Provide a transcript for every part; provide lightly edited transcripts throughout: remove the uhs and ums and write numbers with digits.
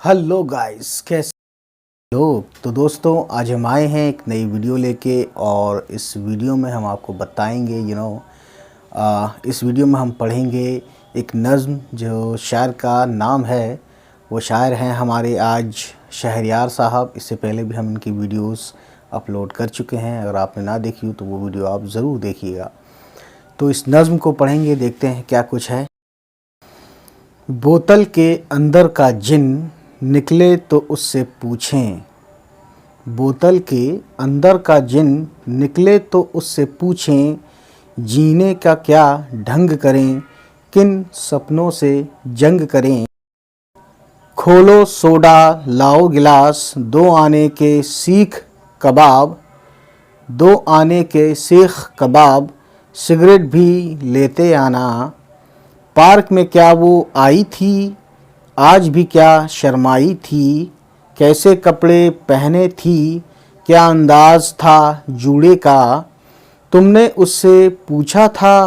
Hello guys, कैसे लोग। तो दोस्तों, आज हम आए हैं एक नई वीडियो लेके और इस वीडियो में हम आपको बताएंगे इस वीडियो में हम पढ़ेंगे एक नज़्म जो शायर का नाम है। वो शायर हैं हमारे आज शहरयार साहब। इससे पहले भी हम इनकी वीडियोस अपलोड कर चुके हैं। अगर आपने ना देखी हो तो वो वीडियो आप ज़रूर देखिएगा। तो इस नज़्म को पढ़ेंगे, देखते हैं क्या कुछ है। बोतल के अंदर का जिन निकले तो उससे पूछें। बोतल के अंदर का जिन निकले तो उससे पूछें, जीने का क्या ढंग करें, किन सपनों से जंग करें। खोलो सोडा लाओ गिलास, दो आने के सीख कबाब, दो आने के सीख कबाब, सिगरेट भी लेते आना। पार्क में क्या वो आई थी, आज भी क्या शर्माई थी, कैसे कपड़े पहने थी, क्या अंदाज था जूड़े का। तुमने उससे पूछा था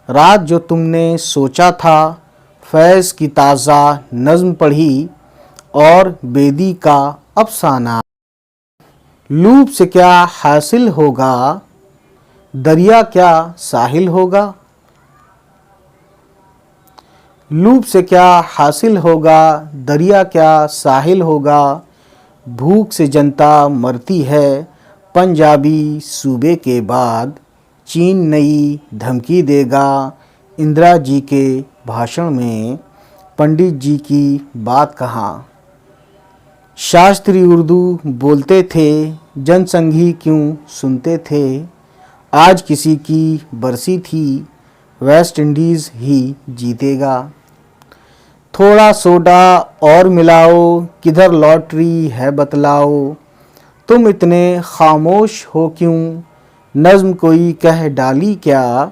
रात जो तुमने सोचा था, फैज़ की ताज़ा नज़्म पढ़ी और बेदी का अफसाना। लूप से क्या हासिल होगा, दरिया क्या साहिल होगा। लूप से क्या हासिल होगा, दरिया क्या साहिल होगा। भूख से जनता मरती है पंजाबी सूबे के बाद, चीन नई धमकी देगा इंदिरा जी के भाषण में, पंडित जी की बात कहाँ। शास्त्री उर्दू बोलते थे, जनसंघी क्यों सुनते थे। आज किसी की बरसी थी, वेस्ट इंडीज़ ही जीतेगा। थोड़ा सोडा और मिलाओ, किधर लॉटरी है बतलाओ। तुम इतने खामोश हो क्यों, नज़्म कोई कह डाली क्या।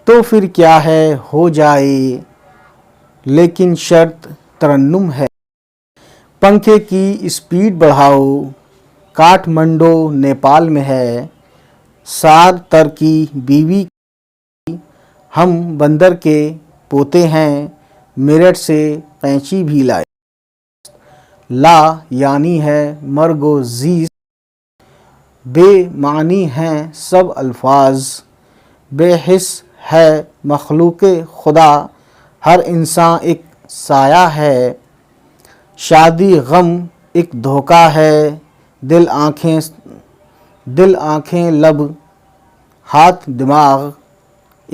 तो फिर क्या है हो जाए, लेकिन शर्त तरन्नुम है। पंखे की स्पीड बढ़ाओ, काठमांडू नेपाल में है। सार तर की बीवी, हम बंदर के पोते हैं, मेरठ से कैंची भी लाए। ला यानी है मर्गो जीस, बेमानी हैं सब अल्फाज। बेहिस है मखलूक़ खुदा, हर इंसान एक साया है। शादी गम एक धोखा है, दिल आँखें लब हाथ दिमाग।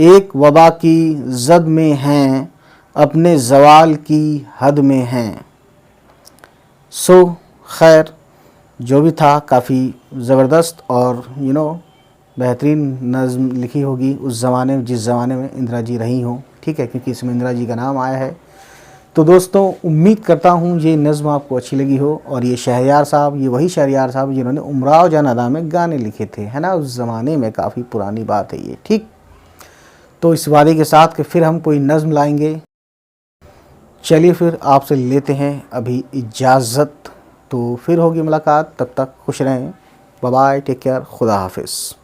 एक वबा की जद में हैं, अपने ज़वाल की हद में हैं। सो खैर, जो भी था काफ़ी ज़बरदस्त और बेहतरीन नज़्म लिखी होगी उस ज़माने में, जिस ज़माने में इंदिरा जी रही हों। ठीक है, क्योंकि इसमें इंदिरा जी का नाम आया है। तो दोस्तों, उम्मीद करता हूँ ये नज़्म आपको अच्छी लगी हो। और ये शहरयार साहब, ये वही शहरयार साहब जिन्होंने उमराव जान अदा में गाने लिखे थे, है ना। उस ज़माने में काफ़ी पुरानी बात है ये। ठीक, तो इस वादे के साथ कि फिर हम कोई नज़्म लाएंगे। चलिए फिर आपसे लेते हैं अभी इजाज़त। तो फिर होगी मुलाकात, तब तक खुश रहें। बाय बाय, टेक केयर, खुदा हाफिज़।